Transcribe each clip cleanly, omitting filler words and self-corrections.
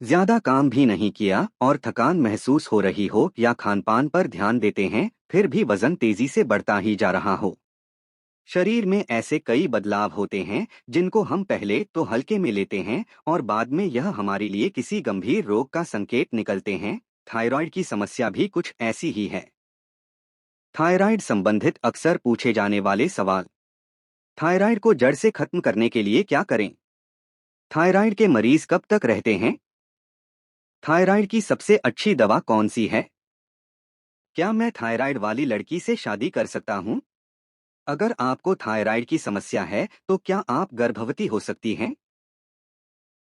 ज्यादा काम भी नहीं किया और थकान महसूस हो रही हो या खानपान पर ध्यान देते हैं फिर भी वजन तेजी से बढ़ता ही जा रहा हो। शरीर में ऐसे कई बदलाव होते हैं जिनको हम पहले तो हल्के में लेते हैं और बाद में यह हमारे लिए किसी गंभीर रोग का संकेत निकलते हैं। थायराइड की समस्या भी कुछ ऐसी ही है। थायराइड संबंधित अक्सर पूछे जाने वाले सवाल। थायराइड को जड़ से खत्म करने के लिए क्या करें? थायराइड के मरीज कब तक रहते हैं? थायराइड की सबसे अच्छी दवा कौन सी है? क्या मैं थायराइड वाली लड़की से शादी कर सकता हूँ? अगर आपको थायराइड की समस्या है तो क्या आप गर्भवती हो सकती हैं?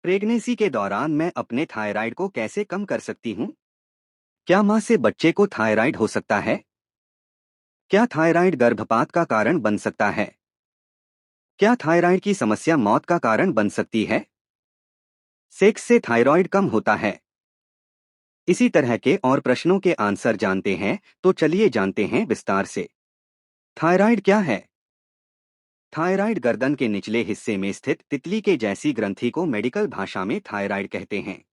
प्रेगनेंसी के दौरान मैं अपने थायराइड को कैसे कम कर सकती हूँ? क्या माँ से बच्चे को थायराइड हो सकता है? क्या थायराइड गर्भपात का कारण बन सकता है? क्या थायराइड की समस्या मौत का कारण बन सकती है? सेक्स से थायराइड कम होता है? इसी तरह के और प्रश्नों के आंसर जानते हैं तो चलिए जानते हैं विस्तार से। थायराइड क्या है? थायराइड गर्दन के निचले हिस्से में स्थित तितली के जैसी ग्रंथि को मेडिकल भाषा में थायराइड कहते हैं।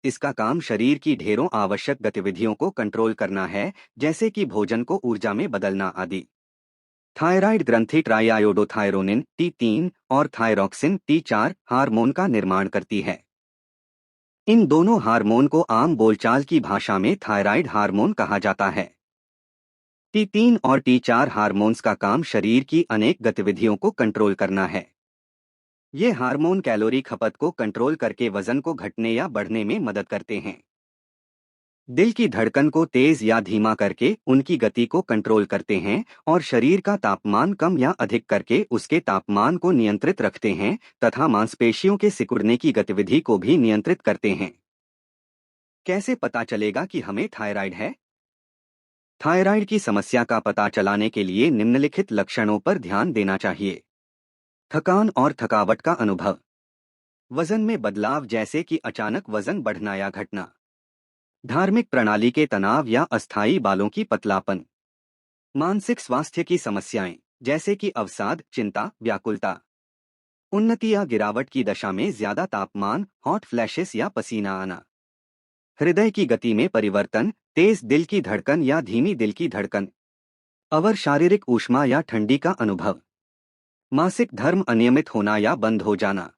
इसका काम शरीर की ढेरों आवश्यक गतिविधियों को कंट्रोल करना है, जैसे कि भोजन को ऊर्जा में बदलना आदि। थायराइड ग्रंथि ट्राइआयोडोथायरोनिन T3 और थायरोक्सिन T4 हार्मोन का निर्माण करती है। इन दोनों हार्मोन को आम बोलचाल की भाषा में थायराइड हार्मोन कहा जाता है। T3 और T4 हार्मोन्स का काम शरीर की अनेक गतिविधियों को कंट्रोल करना है। ये हार्मोन कैलोरी खपत को कंट्रोल करके वजन को घटने या बढ़ने में मदद करते हैं। दिल की धड़कन को तेज या धीमा करके उनकी गति को कंट्रोल करते हैं और शरीर का तापमान कम या अधिक करके उसके तापमान को नियंत्रित रखते हैं तथा मांसपेशियों के सिकुड़ने की गतिविधि को भी नियंत्रित करते हैं। कैसे पता चलेगा कि हमें थायराइड है? थायराइड की समस्या का पता चलाने के लिए निम्नलिखित लक्षणों पर ध्यान देना चाहिए। थकान और थकावट का अनुभव। वजन में बदलाव जैसे कि अचानक वजन बढ़ना या घटना। धार्मिक प्रणाली के तनाव या अस्थायी बालों की पतलापन। मानसिक स्वास्थ्य की समस्याएं जैसे कि अवसाद, चिंता, व्याकुलता। उन्नति या गिरावट की दशा में ज्यादा तापमान, हॉट फ्लैशेस या पसीना आना। हृदय की गति में परिवर्तन, तेज दिल की धड़कन या धीमी दिल की धड़कन। अवर शारीरिक ऊष्मा या ठंडी का अनुभव। मासिक धर्म अनियमित होना या बंद हो जाना।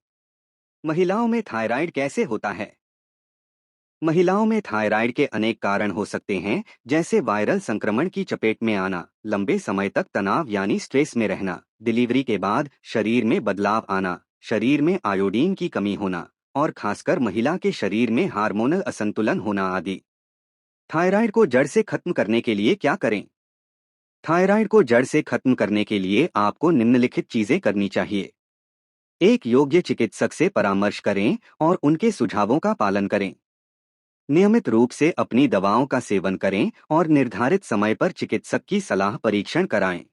महिलाओं में थायराइड कैसे होता है? महिलाओं में थायराइड के अनेक कारण हो सकते हैं, जैसे वायरल संक्रमण की चपेट में आना, लंबे समय तक तनाव यानी स्ट्रेस में रहना, डिलीवरी के बाद शरीर में बदलाव आना, शरीर में आयोडीन की कमी होना और खासकर महिला के शरीर में हार्मोनल असंतुलन होना आदि। थायराइड को जड़ से खत्म करने के लिए क्या करें? थायराइड को जड़ से खत्म करने के लिए आपको निम्नलिखित चीजें करनी चाहिए। एक योग्य चिकित्सक से परामर्श करें और उनके सुझावों का पालन करें। नियमित रूप से अपनी दवाओं का सेवन करें और निर्धारित समय पर चिकित्सक की सलाह परीक्षण कराएं।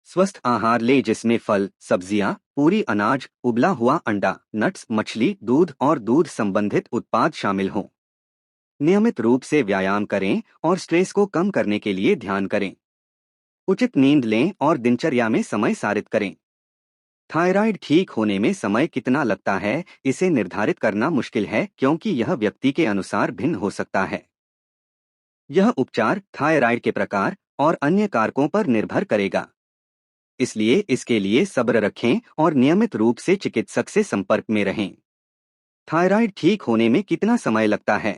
स्वस्थ आहार लें जिसमें फल, सब्जियां, पूरी अनाज, उबला हुआ अंडा, नट्स, मछली, दूध और दूध संबंधित उत्पाद शामिल हों। नियमित रूप से व्यायाम करें और स्ट्रेस को कम करने के लिए ध्यान करें। उचित नींद लें और दिनचर्या में समय सारित करें। थायराइड ठीक होने में समय कितना लगता है, इसे निर्धारित करना मुश्किल है क्योंकि यह व्यक्ति के अनुसार भिन्न हो सकता है। यह उपचार थायराइड के प्रकार और अन्य कारकों पर निर्भर करेगा। इसलिए इसके लिए सब्र रखें और नियमित रूप से चिकित्सक से संपर्क में रहें। थायराइड ठीक होने में कितना समय लगता है?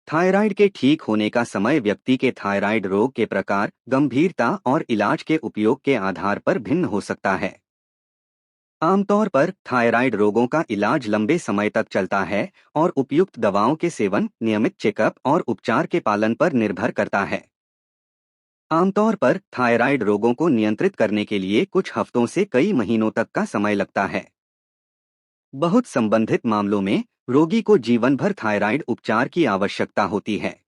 थायराइड के ठीक होने का समय व्यक्ति के थायराइड रोग के प्रकार, गंभीरता और इलाज के उपयोग के आधार पर भिन्न हो सकता है। आमतौर पर थायराइड रोगों का इलाज लंबे समय तक चलता है और उपयुक्त दवाओं के सेवन, नियमित चेकअप और उपचार के पालन पर निर्भर करता है। आमतौर पर थायराइड रोगों को नियंत्रित करने के लिए कुछ हफ्तों से कई महीनों तक का समय लगता है। बहुत संबंधित मामलों में रोगी को जीवन भर थायराइड उपचार की आवश्यकता होती है।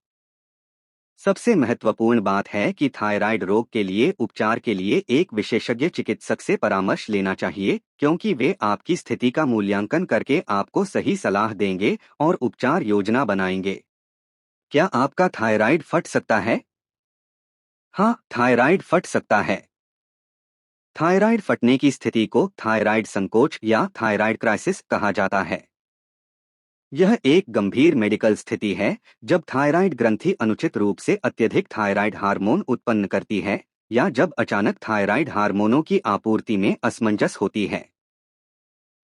सबसे महत्वपूर्ण बात है कि थायराइड रोग के लिए उपचार के लिए एक विशेषज्ञ चिकित्सक से परामर्श लेना चाहिए, क्योंकि वे आपकी स्थिति का मूल्यांकन करके आपको सही सलाह देंगे और उपचार योजना बनाएंगे। क्या आपका थायराइड फट सकता है? हाँ, थायराइड फट सकता है। थायराइड फटने की स्थिति को थायराइड संकोच या थायराइड क्राइसिस कहा जाता है। यह एक गंभीर मेडिकल स्थिति है जब थायराइड ग्रंथि अनुचित रूप से अत्यधिक थायराइड हार्मोन उत्पन्न करती है या जब अचानक थायराइड हार्मोनों की आपूर्ति में असमंजस होती है।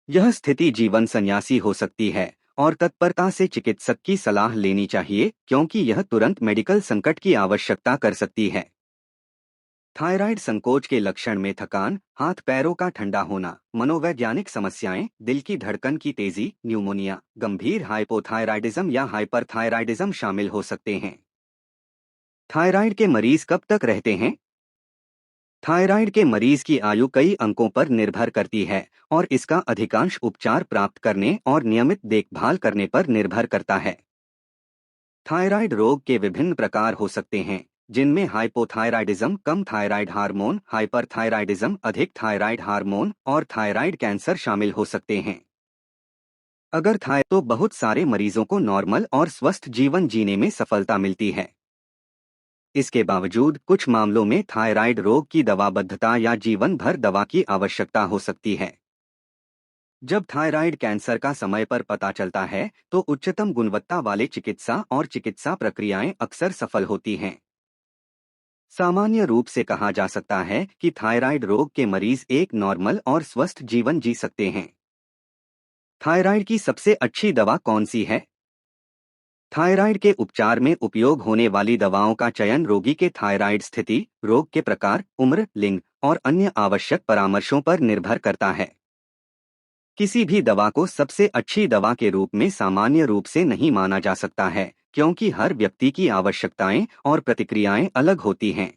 यह स्थिति जीवन संन्यासी हो सकती है और तत्परता से चिकित्सक की सलाह लेनी चाहिए क्योंकि यह तुरंत मेडिकल संकट की आवश्यकता कर सकती है। थायराइड संकोच के लक्षण में थकान, हाथ पैरों का ठंडा होना, मनोवैज्ञानिक समस्याएं, दिल की धड़कन की तेजी, न्यूमोनिया, गंभीर हाइपोथायराइडिज्म या हाइपरथायराइडिज्म शामिल हो सकते हैं। थायराइड के मरीज कब तक रहते हैं? थायराइड के मरीज की आयु कई अंकों पर निर्भर करती है और इसका अधिकांश उपचार प्राप्त करने और नियमित देखभाल करने पर निर्भर करता है। थायराइड रोग के विभिन्न प्रकार हो सकते हैं, जिनमें हाइपोथायराइडिज्म, कम थायराइड हार्मोन, हाइपरथायराइडिज्म, अधिक थायराइड हार्मोन और थायराइड कैंसर शामिल हो सकते हैं। अगर तो बहुत सारे मरीजों को नॉर्मल और स्वस्थ जीवन जीने में सफलता मिलती है। इसके बावजूद कुछ मामलों में थायराइड रोग की दवाबद्धता या जीवन भर दवा की आवश्यकता हो सकती है। जब थायराइड कैंसर का समय पर पता चलता है तो उच्चतम गुणवत्ता वाले चिकित्सा और चिकित्सा प्रक्रियाएं अक्सर सफल होती हैं। सामान्य रूप से कहा जा सकता है कि थायराइड रोग के मरीज एक नॉर्मल और स्वस्थ जीवन जी सकते हैं। थायराइड की सबसे अच्छी दवा कौन सी है? थायराइड के उपचार में उपयोग होने वाली दवाओं का चयन रोगी के थायराइड स्थिति, रोग के प्रकार, उम्र, लिंग और अन्य आवश्यक परामर्शों पर निर्भर करता है। किसी भी दवा को सबसे अच्छी दवा के रूप में सामान्य रूप से नहीं माना जा सकता है, क्योंकि हर व्यक्ति की आवश्यकताएं और प्रतिक्रियाएं अलग होती हैं।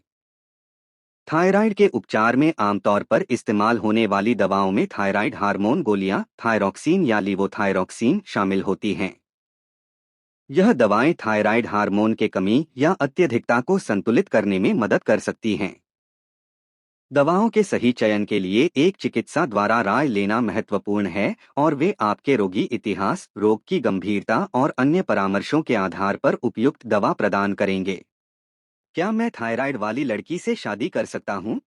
थायराइड के उपचार में आमतौर पर इस्तेमाल होने वाली दवाओं में थायराइड हार्मोन गोलियां, थायरॉक्सीन या लीवोथायरॉक्सीन शामिल होती हैं। यह दवाएं थायराइड हार्मोन के कमी या अत्यधिकता को संतुलित करने में मदद कर सकती हैं। दवाओं के सही चयन के लिए एक चिकित्सा द्वारा राय लेना महत्वपूर्ण है और वे आपके रोगी इतिहास, रोग की गंभीरता और अन्य परामर्शों के आधार पर उपयुक्त दवा प्रदान करेंगे। क्या मैं थायराइड वाली लड़की से शादी कर सकता हूँ?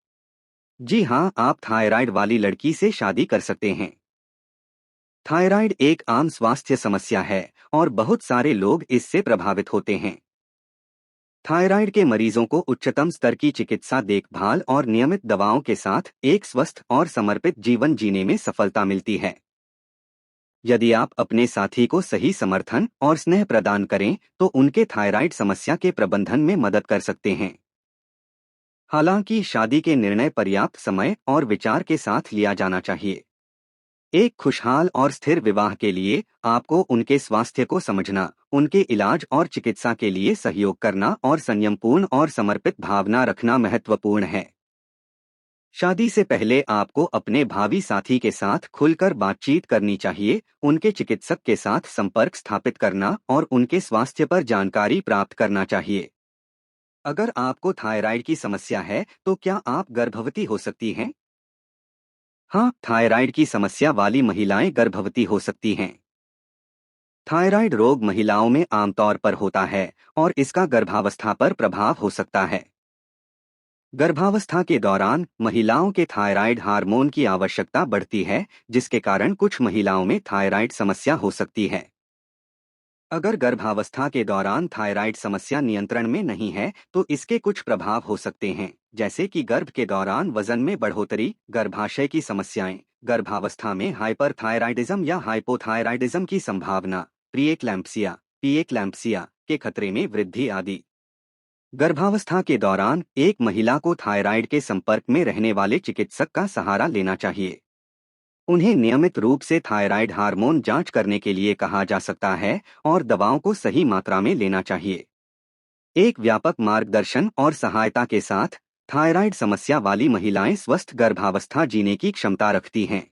जी हाँ, आप थायराइड वाली लड़की से शादी कर सकते हैं। थायराइड एक आम स्वास्थ्य समस्या है और बहुत सारे लोग इससे प्रभावित होते हैं। थायराइड के मरीजों को उच्चतम स्तर की चिकित्सा देखभाल और नियमित दवाओं के साथ एक स्वस्थ और समर्पित जीवन जीने में सफलता मिलती है। यदि आप अपने साथी को सही समर्थन और स्नेह प्रदान करें तो उनके थायराइड समस्या के प्रबंधन में मदद कर सकते हैं। हालांकि शादी के निर्णय पर्याप्त समय और विचार के साथ लिया जाना चाहिए। एक खुशहाल और स्थिर विवाह के लिए आपको उनके स्वास्थ्य को समझना, उनके इलाज और चिकित्सा के लिए सहयोग करना और संयमपूर्ण और समर्पित भावना रखना महत्वपूर्ण है। शादी से पहले आपको अपने भावी साथी के साथ खुलकर बातचीत करनी चाहिए, उनके चिकित्सक के साथ संपर्क स्थापित करना और उनके स्वास्थ्य पर जानकारी प्राप्त करना चाहिए। अगर आपको थायराइड की समस्या है तो क्या आप गर्भवती हो सकती हैं? हाँ, थायराइड की समस्या वाली महिलाएं गर्भवती हो सकती हैं। थायराइड रोग महिलाओं में आमतौर पर होता है और इसका गर्भावस्था पर प्रभाव हो सकता है। गर्भावस्था के दौरान महिलाओं के थायराइड हार्मोन की आवश्यकता बढ़ती है, जिसके कारण कुछ महिलाओं में थायराइड समस्या हो सकती है। अगर गर्भावस्था के दौरान थायराइड समस्या नियंत्रण में नहीं है तो इसके कुछ प्रभाव हो सकते हैं, जैसे कि गर्भ के दौरान वजन में बढ़ोतरी, गर्भाशय की समस्याएं, गर्भावस्था में हाइपरथायराइडिज्म या हाइपोथायराइडिज्म की संभावना, पीएक्लैम्प्सिया के खतरे में वृद्धि आदि। गर्भावस्था के दौरान एक महिला को थायराइड के संपर्क में रहने वाले चिकित्सक का सहारा लेना चाहिए। उन्हें नियमित रूप से थायराइड हार्मोन जांच करने के लिए कहा जा सकता है और दवाओं को सही मात्रा में लेना चाहिए। एक व्यापक मार्गदर्शन और सहायता के साथ थायराइड समस्या वाली महिलाएं स्वस्थ गर्भावस्था जीने की क्षमता रखती हैं।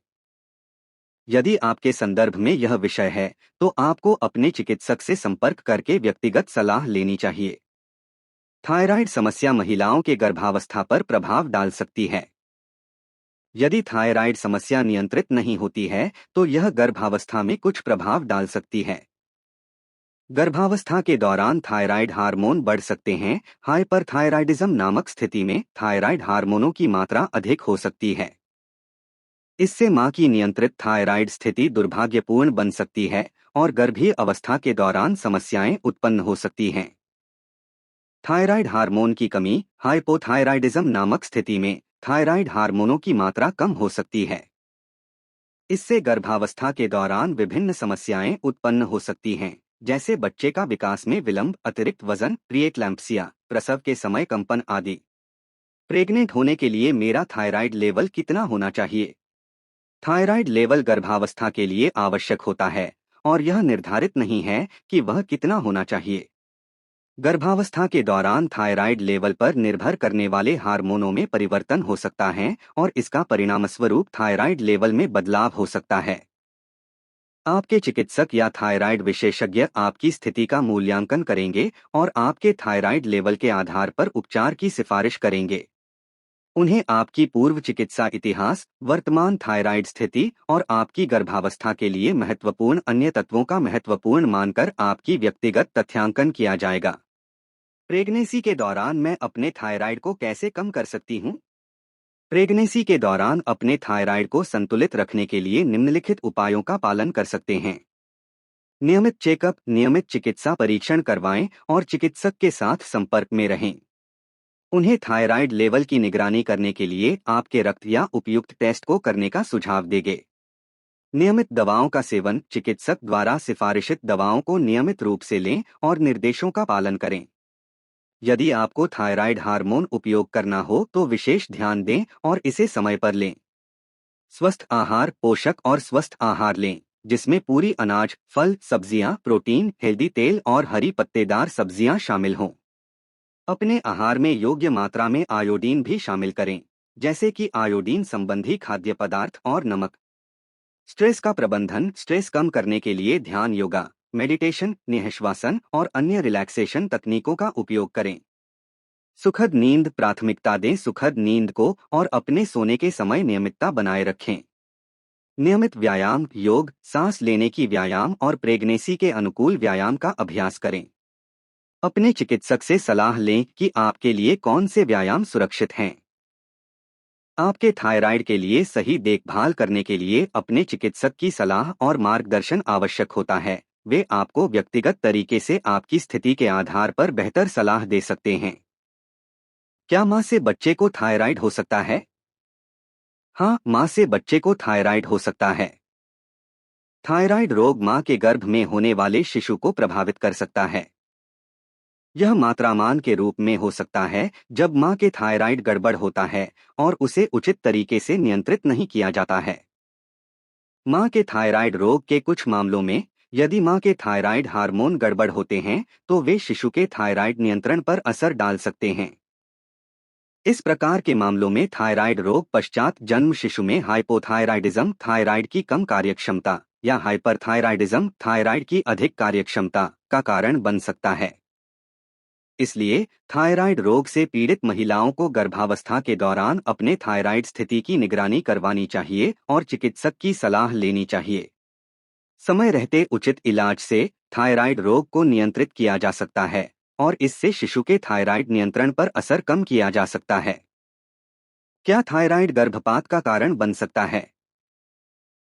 यदि आपके संदर्भ में यह विषय है तो आपको अपने चिकित्सक से संपर्क करके व्यक्तिगत सलाह लेनी चाहिए। थायराइड समस्या महिलाओं के गर्भावस्था पर प्रभाव डाल सकती है। यदि थायराइड समस्या नियंत्रित नहीं होती है तो यह गर्भावस्था में कुछ प्रभाव डाल सकती है। गर्भावस्था के दौरान थायराइड हार्मोन बढ़ सकते हैं। हाइपरथायराइडिज्म नामक स्थिति में थायराइड हार्मोनों की मात्रा अधिक हो सकती है। इससे मां की नियंत्रित थायराइड स्थिति दुर्भाग्यपूर्ण बन सकती है और गर्भीय अवस्था के दौरान समस्याएं उत्पन्न हो सकती हैं। थायराइड हार्मोन की कमी, हाइपोथायराइडिज्म नामक स्थिति में थायराइड हार्मोनों की मात्रा कम हो सकती है। इससे गर्भावस्था के दौरान विभिन्न समस्याएं उत्पन्न हो सकती हैं, जैसे बच्चे का विकास में विलंब, अतिरिक्त वजन, प्रीएक्लैम्प्सिया, प्रसव के समय कंपन आदि। प्रेग्नेंट होने के लिए मेरा थायराइड लेवल कितना होना चाहिए? थायराइड लेवल गर्भावस्था के लिए आवश्यक होता है और यह निर्धारित नहीं है कि वह कितना होना चाहिए। गर्भावस्था के दौरान थायराइड लेवल पर निर्भर करने वाले हार्मोनों में परिवर्तन हो सकता है और इसका परिणामस्वरूप थायराइड लेवल में बदलाव हो सकता है। आपके चिकित्सक या थायराइड विशेषज्ञ आपकी स्थिति का मूल्यांकन करेंगे और आपके थायराइड लेवल के आधार पर उपचार की सिफारिश करेंगे। उन्हें आपकी पूर्व चिकित्सा इतिहास, वर्तमान थायराइड स्थिति और आपकी गर्भावस्था के लिए महत्वपूर्ण अन्य तत्वों का महत्वपूर्ण मानकर आपकी व्यक्तिगत तथ्यांकन किया जाएगा। प्रेगनेंसी के दौरान मैं अपने थायराइड को कैसे कम कर सकती हूँ? प्रेगनेंसी के दौरान अपने थायराइड को संतुलित रखने के लिए निम्नलिखित उपायों का पालन कर सकते हैं। नियमित चेकअप, नियमित चिकित्सा परीक्षण करवाएं और चिकित्सक के साथ संपर्क में रहें। उन्हें थायराइड लेवल की निगरानी करने के लिए आपके रक्त या उपयुक्त टेस्ट को करने का सुझाव देंगे। नियमित दवाओं का सेवन, चिकित्सक द्वारा सिफारिशित दवाओं को नियमित रूप से लें और निर्देशों का पालन करें। यदि आपको थायराइड हार्मोन उपयोग करना हो तो विशेष ध्यान दें और इसे समय पर लें। स्वस्थ आहार, पोषक और स्वस्थ आहार लें, जिसमें पूरी अनाज, फल, सब्जियां, प्रोटीन, हेल्दी तेल और हरी पत्तेदार सब्जियां शामिल हों। अपने आहार में योग्य मात्रा में आयोडीन भी शामिल करें, जैसे कि आयोडीन संबंधी खाद्य पदार्थ और नमक। स्ट्रेस का प्रबंधन, स्ट्रेस कम करने के लिए ध्यान, योगा, मेडिटेशन, निःश्वासन और अन्य रिलैक्सेशन तकनीकों का उपयोग करें। सुखद नींद प्राथमिकता दें, सुखद नींद को और अपने सोने के समय नियमितता बनाए रखें। नियमित व्यायाम, योग, सांस लेने की व्यायाम और प्रेगनेंसी के अनुकूल व्यायाम का अभ्यास करें। अपने चिकित्सक से सलाह लें कि आपके लिए कौन से व्यायाम सुरक्षित हैं। आपके थायराइड के लिए सही देखभाल करने के लिए अपने चिकित्सक की सलाह और मार्गदर्शन आवश्यक होता है। वे आपको व्यक्तिगत तरीके से आपकी स्थिति के आधार पर बेहतर सलाह दे सकते हैं। क्या मां से बच्चे को थायराइड हो सकता है? हाँ, मां से बच्चे को थायराइड हो सकता है। थायराइड रोग मां के गर्भ में होने वाले शिशु को प्रभावित कर सकता है। यह मात्रामान के रूप में हो सकता है जब मां के थायराइड गड़बड़ होता है और उसे उचित तरीके से नियंत्रित नहीं किया जाता है। मां के थायराइड रोग के कुछ मामलों में, यदि मां के थायराइड हार्मोन गड़बड़ होते हैं तो वे शिशु के थायराइड नियंत्रण पर असर डाल सकते हैं। इस प्रकार के मामलों में थायराइड रोग पश्चात जन्म शिशु में हाइपोथायराइडिज्म, थायराइड की कम कार्यक्षमता, या हाइपरथायराइडिज्म, थायराइड की अधिक कार्यक्षमता का कारण बन सकता है। इसलिए थायराइड रोग से पीड़ित महिलाओं को गर्भावस्था के दौरान अपने थायराइड स्थिति की निगरानी करवानी चाहिए और चिकित्सक की सलाह लेनी चाहिए। समय रहते उचित इलाज से थायराइड रोग को नियंत्रित किया जा सकता है और इससे शिशु के थायराइड नियंत्रण पर असर कम किया जा सकता है। क्या थायराइड गर्भपात का कारण बन सकता है?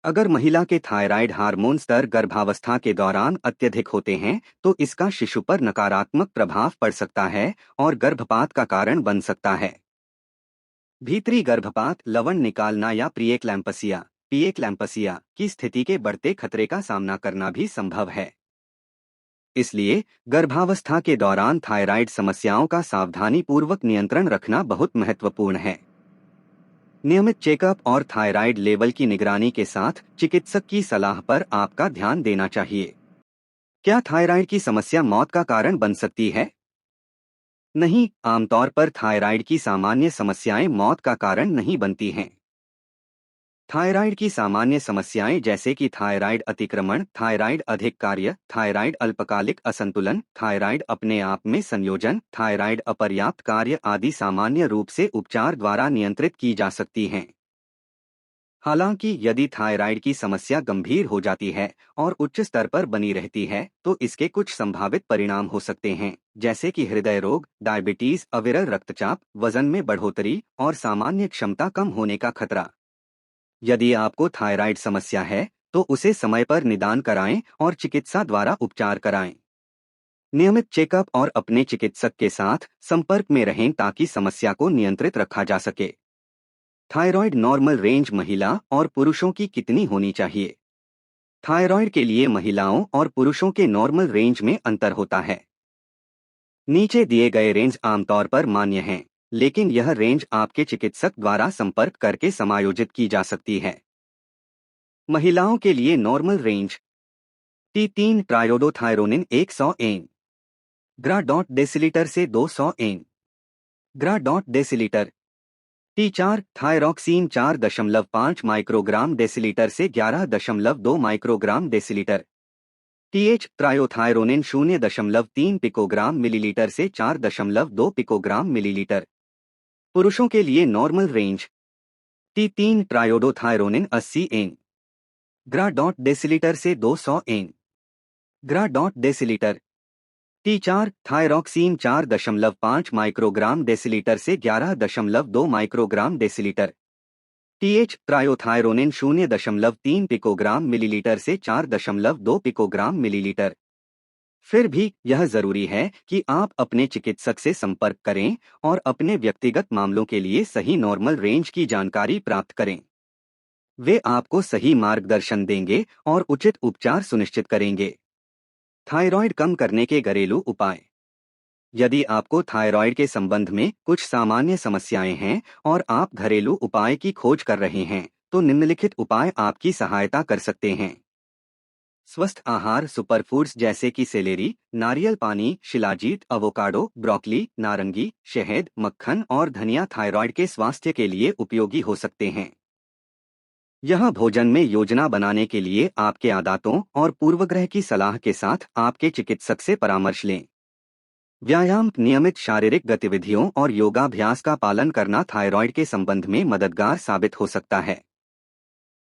अगर महिला के थायराइड हार्मोन स्तर गर्भावस्था के दौरान अत्यधिक होते हैं तो इसका शिशु पर नकारात्मक प्रभाव पड़ सकता है और गर्भपात का कारण बन सकता है। भीतरी गर्भपात, लवण निकालना या प्रीएक्लैम्पसिया की स्थिति के बढ़ते खतरे का सामना करना भी संभव है। इसलिए गर्भावस्था के दौरान थायराइड समस्याओं का सावधानीपूर्वक नियंत्रण रखना बहुत महत्वपूर्ण है। नियमित चेकअप और थायराइड लेवल की निगरानी के साथ चिकित्सक की सलाह पर आपका ध्यान देना चाहिए। क्या थायराइड की समस्या मौत का कारण बन सकती है? नहीं, आमतौर पर थायराइड की सामान्य समस्याएं मौत का कारण नहीं बनती हैं। थायराइड की सामान्य समस्याएं जैसे कि थायराइड अतिक्रमण, थायराइड अधिक कार्य, थायराइड अल्पकालिक असंतुलन, थायराइड अपने आप में संयोजन, थायराइड अपर्याप्त कार्य आदि सामान्य रूप से उपचार द्वारा नियंत्रित की जा सकती हैं। हालांकि यदि थायराइड की समस्या गंभीर हो जाती है और उच्च स्तर पर बनी रहती है तो इसके कुछ संभावित परिणाम हो सकते हैं, जैसे कि हृदय रोग, डायबिटीज, अविरल रक्तचाप, वजन में बढ़ोतरी और सामान्य क्षमता कम होने का खतरा। यदि आपको थायराइड समस्या है तो उसे समय पर निदान कराएं और चिकित्सा द्वारा उपचार कराएं। नियमित चेकअप और अपने चिकित्सक के साथ संपर्क में रहें ताकि समस्या को नियंत्रित रखा जा सके। थायराइड नॉर्मल रेंज महिला और पुरुषों की कितनी होनी चाहिए? थायराइड के लिए महिलाओं और पुरुषों के नॉर्मल रेंज में अंतर होता है। नीचे दिए गए रेंज आमतौर पर मान्य हैं, लेकिन यह रेंज आपके चिकित्सक द्वारा संपर्क करके समायोजित की जा सकती है। महिलाओं के लिए normal range T3 triiodothyronine 100 N ग्रा डेसिलीटर से 200 एन ग्रा डेसिलीटर। T4 थायरॉक्सीन 4.5 माइक्रोग्राम डेसिलीटर से 11.2 माइक्रोग्राम डेसिलीटर। TH ट्रायोथायरोनिन 0.3 पिकोग्राम मिलीलीटर से 4.2 पिकोग्राम मिलीलीटर। पुरुषों के लिए normal range T3 triiodothyronine 80 N ग्रा डेसिलीटर से 200 एन ग्रा डेसिलीटर। T4 थायरॉक्सीन 4.5 माइक्रोग्राम डेसिलीटर से 11.2 माइक्रोग्राम डेसिलीटर। TH ट्रायोथायरोनिन 0.3 पिकोग्राम मिलीलीटर से 4.2 पिकोग्राम मिलीलीटर। फिर भी यह जरूरी है कि आप अपने चिकित्सक से संपर्क करें और अपने व्यक्तिगत मामलों के लिए सही नॉर्मल रेंज की जानकारी प्राप्त करें। वे आपको सही मार्गदर्शन देंगे और उचित उपचार सुनिश्चित करेंगे। थायराइड कम करने के घरेलू उपाय। यदि आपको थायराइड के संबंध में कुछ सामान्य समस्याएं हैं और आप घरेलू उपाय की खोज कर रहे हैं, तो निम्नलिखित उपाय आपकी सहायता कर सकते हैं। स्वस्थ आहार सुपरफूड्स जैसे कि सेलेरी, नारियल पानी, शिलाजीत, अवोकाडो, ब्रोकली, नारंगी, शहद, मक्खन और धनिया थायराइड के स्वास्थ्य के लिए उपयोगी हो सकते हैं। यह भोजन में योजना बनाने के लिए आपके आदतों और पूर्वग्रह की सलाह के साथ आपके चिकित्सक से परामर्श लें। व्यायाम, नियमित शारीरिक गतिविधियों और योगाभ्यास का पालन करना थायराइड के संबंध में मददगार साबित हो सकता है।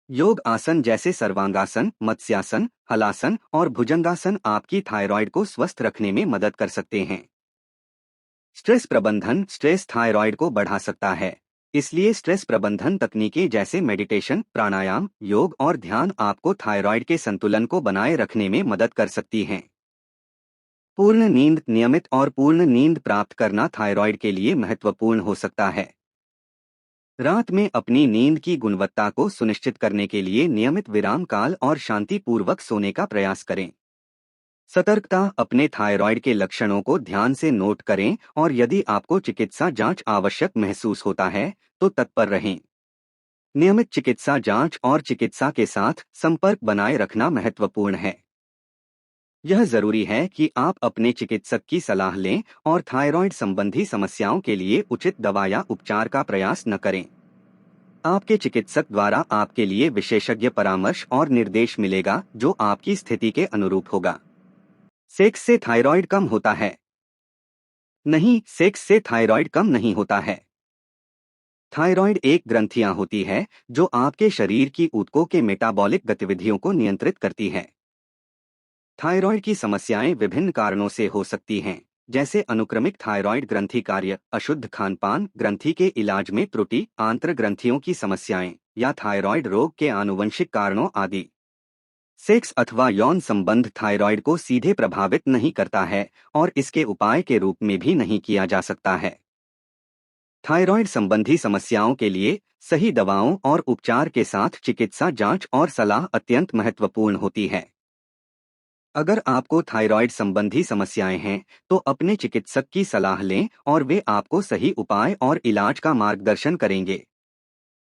योग आसन जैसे सर्वांगासन, मत्स्यासन, हलासन और भुजंगासन आपकी थायराइड को स्वस्थ रखने में मदद कर सकते हैं। स्ट्रेस प्रबंधन, स्ट्रेस थायराइड को बढ़ा सकता है, इसलिए स्ट्रेस प्रबंधन तकनीकें जैसे मेडिटेशन, प्राणायाम, योग और ध्यान आपको थायराइड के संतुलन को बनाए रखने में मदद कर सकती हैं। पूर्ण नींद, नियमित और पूर्ण नींद प्राप्त करना थायराइड के लिए महत्वपूर्ण हो सकता है। रात में अपनी नींद की गुणवत्ता को सुनिश्चित करने के लिए नियमित विराम काल और शांतिपूर्वक सोने का प्रयास करें। सतर्कता, अपने थायराइड के लक्षणों को ध्यान से नोट करें और यदि आपको चिकित्सा जांच आवश्यक महसूस होता है तो तत्पर रहें। नियमित चिकित्सा जांच और चिकित्सा के साथ संपर्क बनाए रखना महत्वपूर्ण है। यह जरूरी है कि आप अपने चिकित्सक की सलाह लें और थायराइड संबंधी समस्याओं के लिए उचित दवा या उपचार का प्रयास न करें। आपके चिकित्सक द्वारा आपके लिए विशेषज्ञ परामर्श और निर्देश मिलेगा जो आपकी स्थिति के अनुरूप होगा। सेक्स से थायराइड कम होता है? नहीं, सेक्स से थायराइड कम नहीं होता है। थायराइड एक ग्रंथियां होती है जो आपके शरीर की ऊतकों के मेटाबॉलिक गतिविधियों को नियंत्रित करती है। थायराइड की समस्याएं विभिन्न कारणों से हो सकती हैं, जैसे अनुक्रमिक थायराइड ग्रंथि कार्य, अशुद्ध खानपान, ग्रंथि के इलाज में त्रुटि, आंत्र ग्रंथियों की समस्याएं या थायराइड रोग के आनुवंशिक कारणों आदि। सेक्स अथवा यौन संबंध थायराइड को सीधे प्रभावित नहीं करता है और इसके उपाय के रूप में भी नहीं किया जा सकता है। थायराइड संबंधी समस्याओं के लिए सही दवाओं और उपचार के साथ चिकित्सा जांच और सलाह अत्यंत महत्वपूर्ण होती है। अगर आपको थायराइड संबंधी समस्याएं हैं, तो अपने चिकित्सक की सलाह लें और वे आपको सही उपाय और इलाज का मार्गदर्शन करेंगे।